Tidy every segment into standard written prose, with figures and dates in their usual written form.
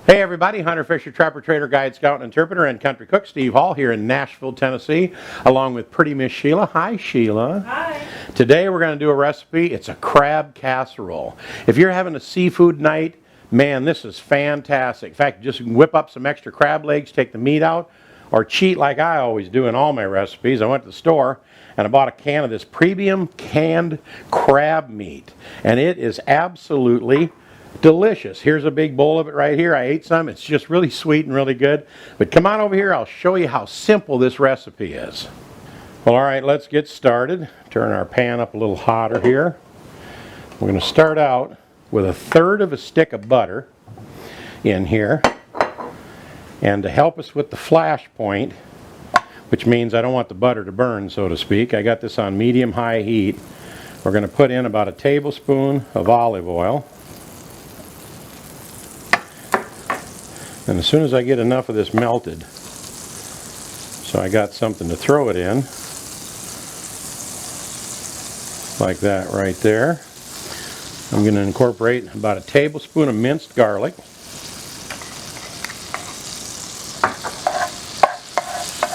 Hey everybody, Hunter, Fisher, Trapper, Trader, Guide, Scout, and Interpreter, and Country Cook Steve Hall here in Nashville, Tennessee, along with pretty Miss Sheila. Hi, Sheila. Hi. Today we're going to do a recipe. It's a crab casserole. If you're having a seafood night, man, this is fantastic. In fact, just whip up some extra crab legs, take the meat out, or cheat like I always do in all my recipes. I went to the store and I bought a can of this premium canned crab meat, and it is absolutely delicious. Here's a big bowl of it right here. I ate some. It's just really sweet and really good. But come on over here. I'll show you how simple this recipe is. Well, all right, let's get started. Turn our pan up a little hotter here. We're going to start out with 1/3 of a stick of butter in here. And to help us with the flash point, which means I don't want the butter to burn, so to speak, I got this on medium-high heat. We're going to put in about 1 tablespoon of olive oil. And as soon as I get enough of this melted, so I got something to throw it in, like that right there, I'm going to incorporate about 1 tablespoon of minced garlic.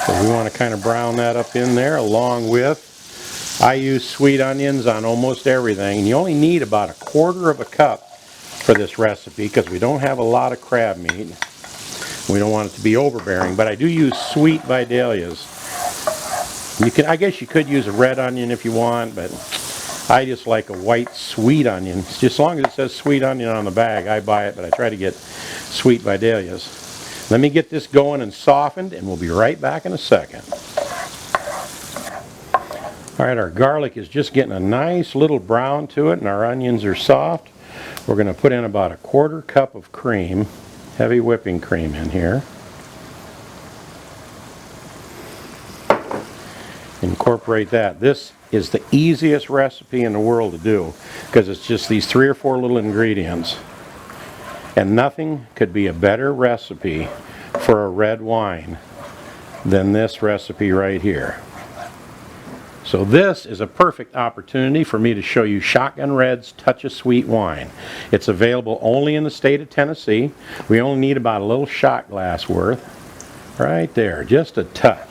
So we want to kind of brown that up in there, along with, I use sweet onions on almost everything. And you only need about 1/4 of a cup for this recipe because we don't have a lot of crab meat. We don't want it to be overbearing, but I do use sweet Vidalias. I guess you could use a red onion if you want, but I just like a white sweet onion. Just as long as it says sweet onion on the bag, I buy it, but I try to get sweet Vidalias. Let me get this going and softened, and we'll be right back in a second. All right, our garlic is just getting a nice little brown to it, and our onions are soft. We're going to put in about 1/4 cup of cream. Heavy whipping cream in here. Incorporate that. This is the easiest recipe in the world to do because it's just these 3 or 4 little ingredients. And nothing could be a better recipe for a red wine than this recipe right here. So this is a perfect opportunity for me to show you Shotgun Red's Touch of Sweet Wine. It's available only in the state of Tennessee. We only need about a little shot glass worth. Right there, just a touch.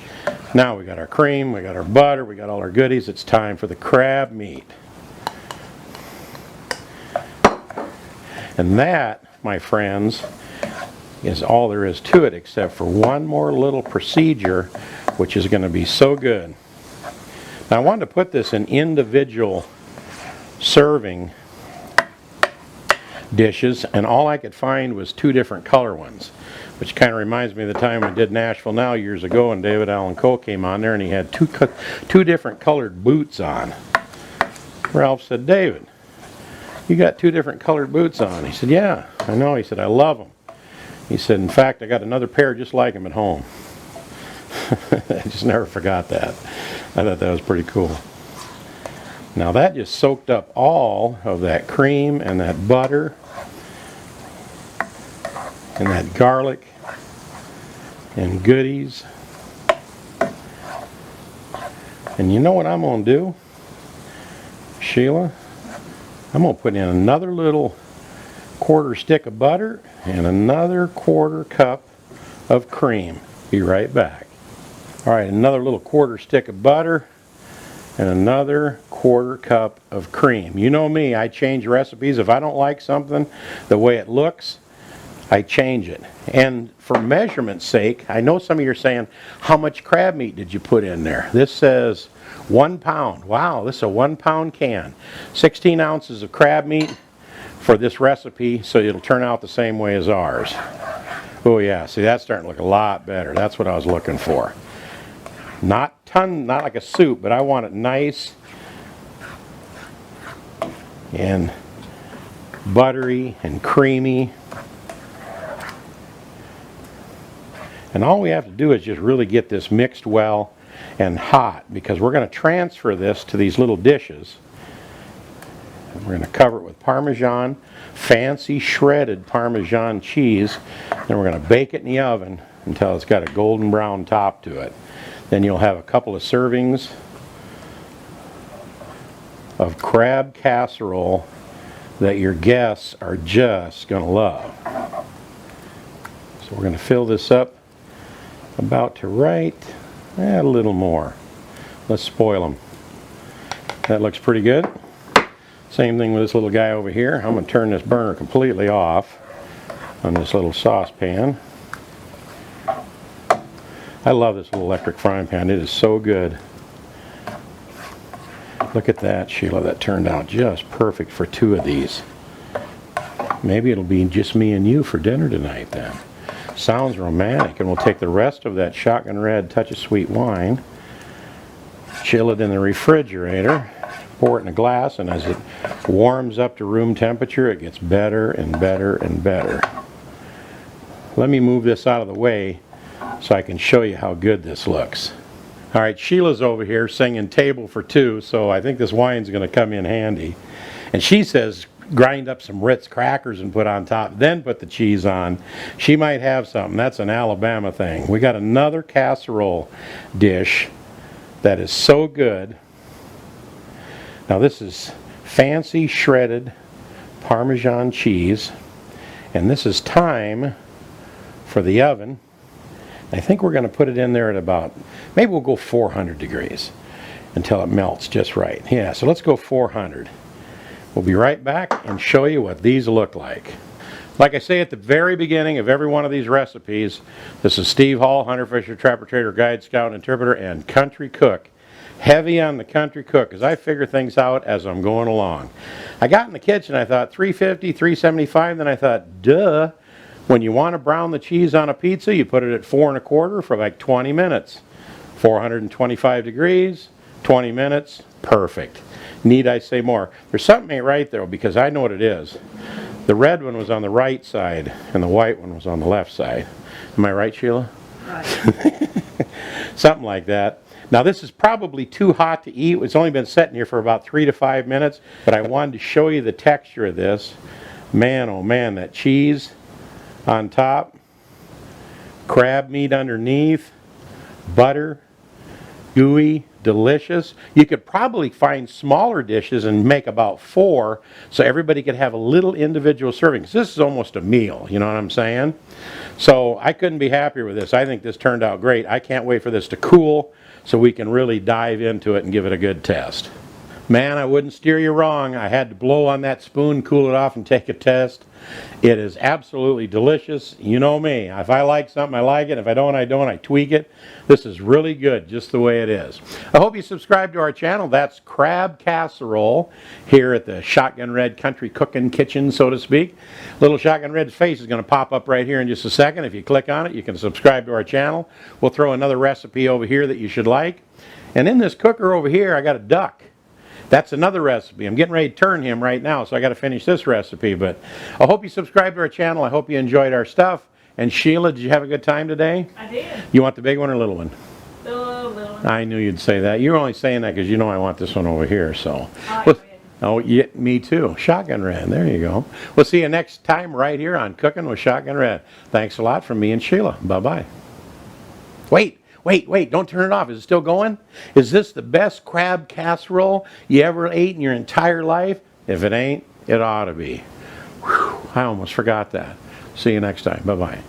Now we got our cream, we got our butter, we got all our goodies. It's time for the crab meat. And that, my friends, is all there is to it except for one more little procedure, which is going to be so good. Now, I wanted to put this in individual serving dishes, and all I could find was 2 different color ones, which kind of reminds me of the time we did Nashville Now years ago, and David Allen Coe came on there, and he had two different colored boots on. Ralph said, "David, you got 2 different colored boots on." He said, "Yeah, I know." He said, "I love them." He said, "In fact, I got another pair just like them at home." I just never forgot that. I thought that was pretty cool. Now that just soaked up all of that cream and that butter and that garlic and goodies. And you know what I'm going to do, Sheila? I'm going to put in another little 1/4 stick of butter and another 1/4 cup of cream. Be right back. All right, another little 1/4 stick of butter and another 1/4 cup of cream. You know me, I change recipes. If I don't like something the way it looks, I change it. And for measurement's sake, I know some of you are saying, how much crab meat did you put in there? This says 1 pound. Wow, this is a 1 pound can. 16 ounces of crab meat for this recipe, so it'll turn out the same way as ours. Oh yeah, see, that's starting to look a lot better. That's what I was looking for. Not like a soup, but I want it nice and buttery and creamy. And all we have to do is just really get this mixed well and hot, because we're going to transfer this to these little dishes. And we're going to cover it with Parmesan, fancy shredded Parmesan cheese, and we're going to bake it in the oven until it's got a golden brown top to it. Then you'll have a couple of servings of crab casserole that your guests are just going to love. So we're going to fill this up about to right. A little more. Let's spoil them. That looks pretty good. Same thing with this little guy over here. I'm going to turn this burner completely off on this little saucepan. I love this little electric frying pan. It is so good. Look at that, Sheila. That turned out just perfect for 2 of these. Maybe it'll be just me and you for dinner tonight then. Sounds romantic. And we'll take the rest of that Shotgun Red Touch of Sweet wine, chill it in the refrigerator, pour it in a glass, and as it warms up to room temperature, it gets better and better and better. Let me move this out of the way so I can show you how good this looks. All right, Sheila's over here singing Table for Two, so I think this wine's going to come in handy. And she says grind up some Ritz crackers and put on top, then put the cheese on. She might have something. That's an Alabama thing. We got another casserole dish that is so good. Now this is fancy shredded Parmesan cheese, and this is time for the oven. I think we're going to put it in there at about, maybe we'll go 400 degrees until it melts just right. Yeah, so let's go 400. We'll be right back and show you what these look like. Like I say at the very beginning of every one of these recipes, this is Steve Hall, Hunter Fisher, Trapper Trader, Guide, Scout, and Interpreter, and Country Cook. Heavy on the country cook because I figure things out as I'm going along. I got in the kitchen, I thought 350, 375, then I thought, duh. When you want to brown the cheese on a pizza, you put it at 4 1/4 for like 20 minutes. 425 degrees, 20 minutes, perfect. Need I say more? There's something ain't right there because I know what it is. The red one was on the right side and the white one was on the left side. Am I right, Sheila? Right. Something like that. Now this is probably too hot to eat. It's only been sitting here for about 3 to 5 minutes, but I wanted to show you the texture of this. Man, oh man, that cheese on top, crab meat underneath, butter, gooey, delicious. You could probably find smaller dishes and make about 4 so everybody could have a little individual serving. This is almost a meal, you know what I'm saying? So I couldn't be happier with this. I think this turned out great. I can't wait for this to cool so we can really dive into it and give it a good test. Man, I wouldn't steer you wrong. I had to blow on that spoon, cool it off, and take a test. It is absolutely delicious. You know me. If I like something, I like it. If I don't, I don't. I tweak it. This is really good, just the way it is. I hope you subscribe to our channel. That's Crab Casserole here at the Shotgun Red Country Cooking Kitchen, so to speak. Little Shotgun Red's face is going to pop up right here in just a second. If you click on it, you can subscribe to our channel. We'll throw another recipe over here that you should like. And in this cooker over here, I got a duck. That's another recipe. I'm getting ready to turn him right now, so I got to finish this recipe. But I hope you subscribe to our channel. I hope you enjoyed our stuff. And Sheila, did you have a good time today? I did. You want the big one or little one? The little one. I knew you'd say that. You're only saying that because you know I want this one over here. So. Oh, yeah, me too. Shotgun Red. There you go. We'll see you next time right here on Cooking with Shotgun Red. Thanks a lot from me and Sheila. Bye-bye. Wait, don't turn it off. Is it still going? Is this the best crab casserole you ever ate in your entire life? If it ain't, it ought to be. Whew, I almost forgot that. See you next time. Bye-bye.